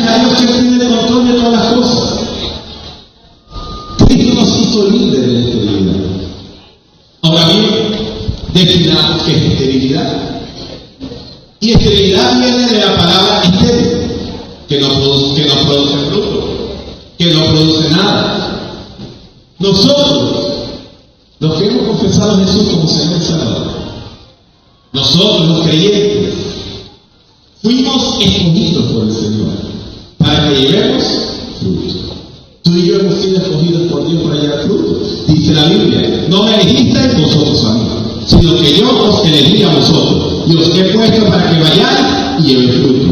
a Dios que tiene el control de todas las cosas. Cristo nos hizo libres de la esterilidad. Ahora bien, definamos qué es esterilidad. Y esterilidad viene de la palabra estéril, que no produce fruto, que no produce nada. Nosotros, los que hemos confesado a Jesús como Señor y Salvador, nosotros los creyentes, fuimos escogidos por el Señor para que llevemos fruto. Tú y yo hemos sido escogidos por Dios para llevar fruto. Dice la Biblia, no me elegisteis vosotros a mí, sino que yo os elegí a vosotros y os he puesto para que vayáis y llevéis fruto.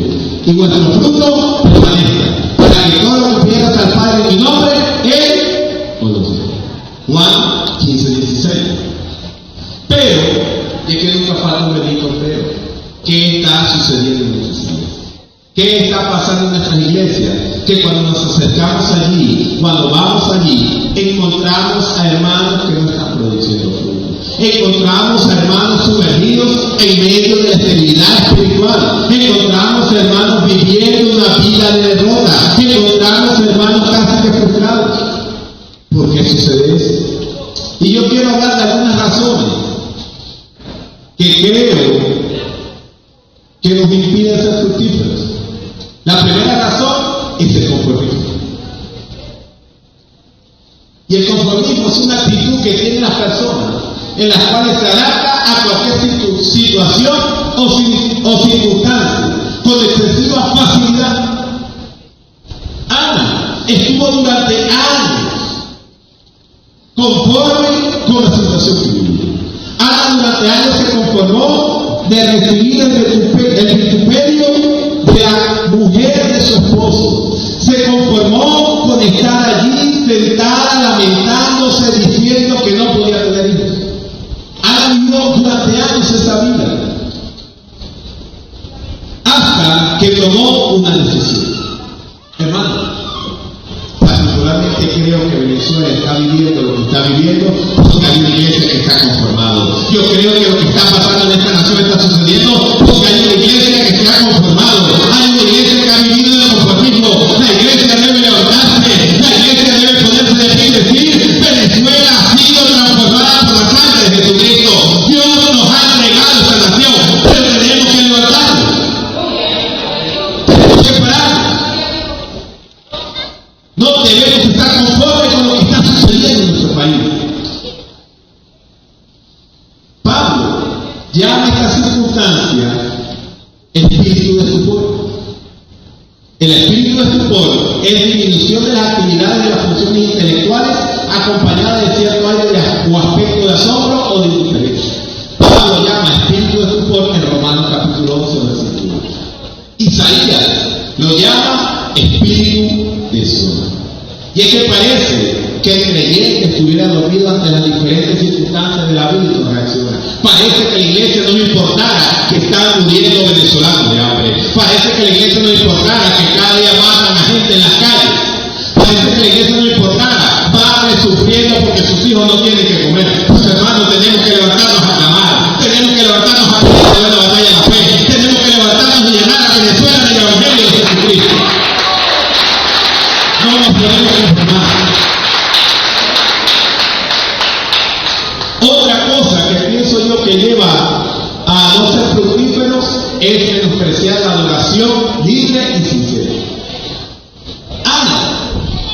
Y vuestro fruto permanezca, para que todo lo que pidas al Padre en mi nombre, Él os lo dé. Juan 15:16. Pero, y es que nunca falta un bendito pero, ¿qué está sucediendo en nuestras vidas? ¿Qué está pasando en nuestras iglesias? Que cuando nos acercamos allí, cuando vamos allí, encontramos a hermanos que no están produciendo fruto. Encontramos a hermanos sumergidos en medio de la esterilidad espiritual. Encontramos a hermanos viviendo una vida de derrota. Encontramos a hermanos casi que frustrados. ¿Por qué sucede eso? Y yo quiero hablar de algunas razones que creo que nos impiden ser fructíferos. La primera razón es el conformismo. Y el conformismo es una actitud que tienen las personas en las cuales se adapta a cualquier situación o circunstancia con excesiva facilidad. Ana estuvo durante años conforme con la situación que vivía. Ana durante años se conformó de recibir el vituperio de la mujer de su esposo. Se conformó con estar allí sentada lamentándose diciendo que no podía tener hijos. Ana vivió durante años esa vida hasta que tomó una decisión. Hermano, particularmente creo que Venezuela está viviendo lo que está viviendo porque hay una iglesia que está conformado. Yo creo que lo que está pasando en esta nación está sucediendo porque hay una iglesia que se ha conformado. Hay una iglesia que ha vivido en el conformismo. La iglesia debe levantarse, la iglesia debe ponerse de pie y decir: Venezuela ha sido transformada por la sangre de Jesucristo. Dios nos ha entregado esta nación, pero tenemos que levantarnos. Tenemos que parar. No debemos estar conformes con lo que está sucediendo en nuestro país. Pablo llama a esta circunstancia espíritu de estupor. El espíritu de estupor es disminución de las actividades de las funciones intelectuales acompañada de cierto aire o aspecto de asombro o de indiferencia. Pablo llama espíritu de estupor en Romanos capítulo 11, versículo 1. Isaías lo llama espíritu de sombra. Y es que parece que el creyente estuviera dormido ante las diferentes circunstancias de la vida y no reacciona. Parece que a la iglesia no le importara que estaban muriendo venezolanos de hambre. Parece que a la iglesia no le importara que cada día matan a gente en las calles. Parece que a la iglesia no le importara padres sufriendo porque sus hijos no tienen que comer. Pues hermanos, tenemos que levantarnos a clamar. Tenemos que levantarnos a pelear la batalla de la fe. Tenemos que levantarnos y llenar a Venezuela del Evangelio de Jesucristo. No nos podemos conformar. Otra cosa que pienso yo que lleva a no ser fructíferos es menospreciar la adoración libre y sincera. Ana,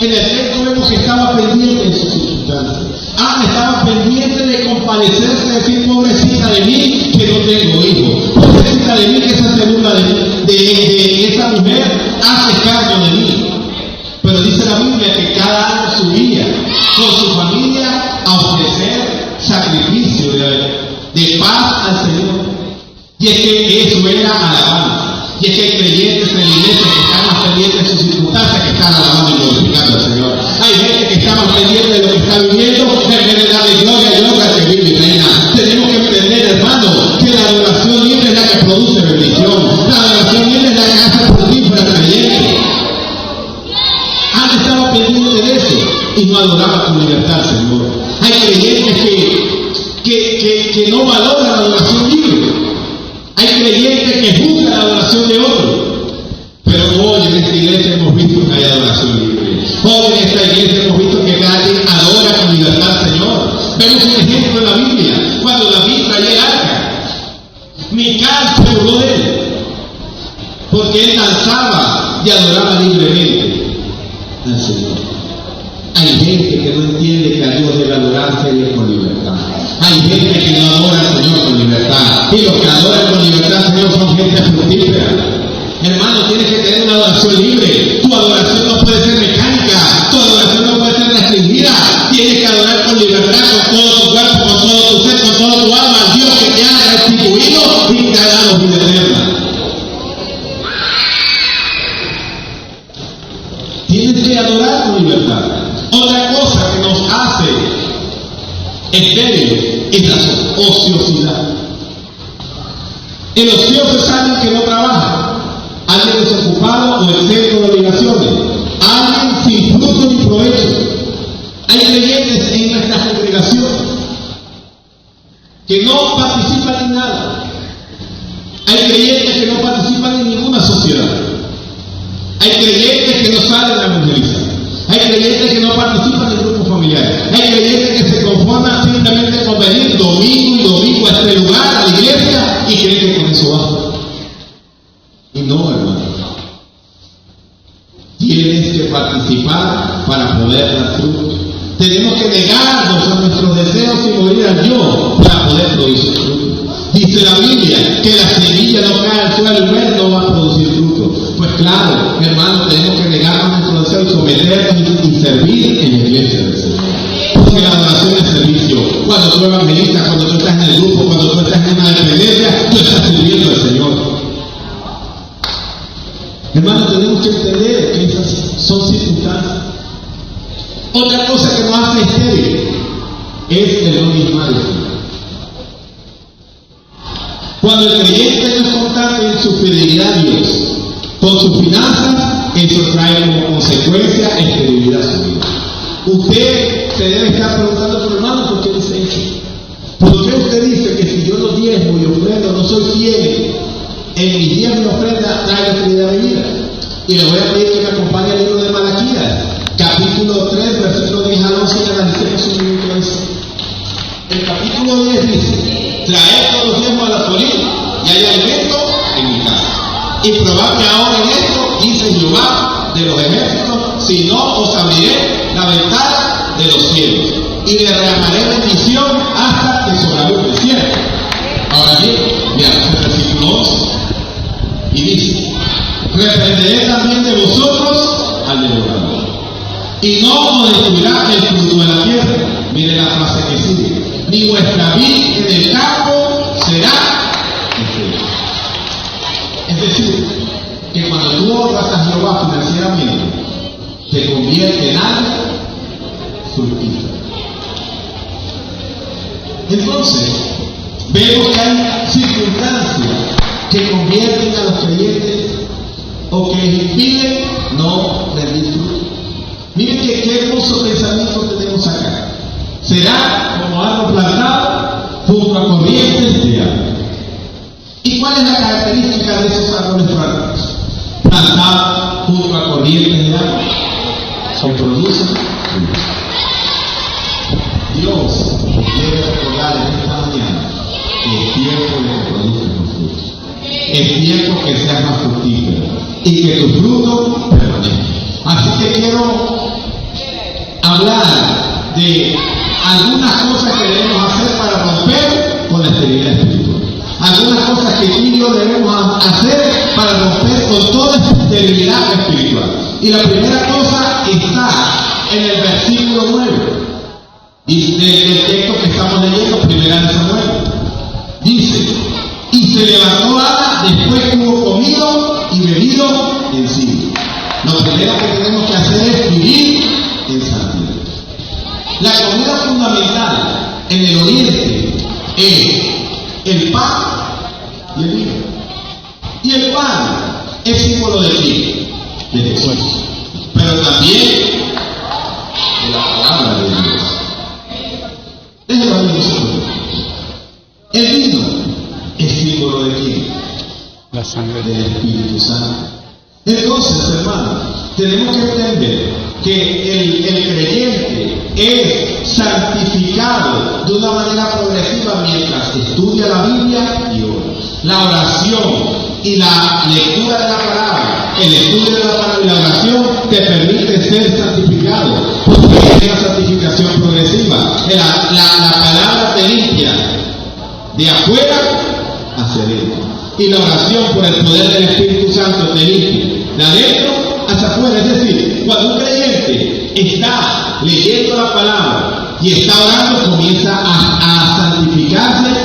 en el texto vemos que estaba pendiente de sus circunstancias. Ana estaba pendiente de compadecerse, de decir: pobrecita de mí que no tengo hijos, pobrecita de mí que esa segunda de esa mujer hace cargo de mí. Pero dice la Biblia que cada año subía con su familia a ofrecer sacrificio de paz al Señor. Y es que eso era alabanza. Y es que hay creyentes en la iglesia que están más pendientes de sus circunstancias que están alabando y glorificando al Señor. Hay gente que está más pendiente de lo que está viviendo en vez de darle gloria a Dios al que vive y reina. Tenemos que entender, hermano, que la adoración libre es la que produce bendición. La adoración libre es la que hace fructífera al creyente. Antes estaba pendiente de eso y no adoraba con libertad al Señor. Hay creyentes que no valoran la adoración libre. Hay creyentes que juzgan la adoración de otros. Pero hoy en esta iglesia y adoraba libremente al Señor. Hay gente que no entiende que a Dios debe adorarse con libertad. Hay gente que no adora al Señor con libertad. Y los que adoran con libertad al Señor son gente fructífera. Hermano, tienes que tener una adoración libre. Tu adoración no puede ser mecánica. Tu adoración no puede ser restringida. Tienes que adorar con libertad, con todo tu cuerpo, con todo tu ser, con todo tu alma. Dios que te ha restituido y te ha dado vida eterna. Tienes que adorar con libertad. Otra cosa que nos hace estériles es la ociosidad. El ocioso es alguien que no trabaja, alguien desocupado o exento de obligaciones, alguien sin fruto ni provecho. Hay creyentes en nuestra congregación que no participan en nada. Hay creyentes que no participan en ninguna sociedad. Hay creyentes que no salen a evangelizar. Hay creyentes que no participan en grupos familiares. Hay creyentes que se conforman simplemente con venir domingo y domingo a este lugar, a la iglesia, y creen que con eso basta. Y no, hermano. Tienes que participar para poder dar fruto. Tenemos que negarnos a nuestros deseos y morir al yo para poder producir fruto. Dice la Biblia que la semilla no cae al suelo y no va a producir fruto. Pues claro, hermano, tenemos que negarnos a nuestros deseos y someternos y servir en la iglesia del Señor. Porque la adoración es servicio. Cuando tú evangelizas, cuando tú estás en el grupo, cuando tú estás en una dependencia, tú estás sirviendo al Señor. Hermano, tenemos que entender que esas son circunstancias. Otra cosa que nos hace estéril es el onismario. Cuando el creyente no es constante en su fidelidad a Dios, con sus finanzas, eso trae como consecuencia esterilidad a su vida. Usted se debe estar preguntando, pero hermano, ¿por qué dice eso? ¿Por qué usted dice que si yo no diezmo y ofrendo, no soy fiel, en mis diezmos y ofrenda trae esterilidad a mi vida? Y le voy a pedir que me acompañe al libro de Malaquías, capítulo 3, versículo 10 al 11, y analicemos un minuto eso. El capítulo 10 dice: traed todos los diezmos a la colina, y hay alimento en mi casa. Y probadme ahora en esto, dice Jehová de los ejércitos, si no os abriré la ventana de los cielos, y derramaré bendición hasta que sobreabunde el cielo. Ahora bien, mira, el versículo 11, y dice: reprenderé también de vosotros al devorador, y no os destruirá el fruto de la tierra. Mire la frase que sigue: ni vuestra vid en el campo será destruida. Es decir, que cuando tú honras a Jehová financieramente, te convierte en algo fructífero. Entonces, vemos que hay circunstancias que convierten a los creyentes o que les impiden no rendir fruto. Miren qué hermoso pensamiento tenemos acá. Será como árbol plantado junto a corrientes de agua. ¿Y cuál es la característica de esos árboles plantados junto a corrientes de agua? Que producen fruto. Dios quiere recordar en esta mañana que es tiempo de que produzcan frutos. Es tiempo que seas más fructífero y que tu fruto permanezca. Así que quiero hablar de algunas cosas que debemos hacer para romper con la esterilidad espiritual. Algunas cosas que tú y yo debemos hacer para romper con toda esta esterilidad espiritual. Y la primera cosa está en el versículo 9. Y del texto que estamos leyendo, 1 Samuel. Dice: y se levantó Ana después que hubo comido y bebido en sí. Lo primero que tenemos que hacer es vivir en santidad. La comida fundamental en el oriente es el pan y el vino. Y el pan es símbolo de qué? De Jesús. Pero también de la palabra de Dios. Déjelo ahí nosotros. El vino es símbolo de quién? La sangre del Espíritu Santo. Entonces, hermano, tenemos que entender que el creyente es santificado de una manera progresiva mientras estudia la Biblia y ora. La oración y la lectura de la palabra el estudio de la palabra y la oración te permite ser santificado, porque es una santificación progresiva. La palabra te limpia de afuera hacia adentro, y la oración por el poder del Espíritu Santo te limpia de adentro hacia afuera. Es decir, cuando un creyente está leyendo la palabra y está orando, comienza a santificarse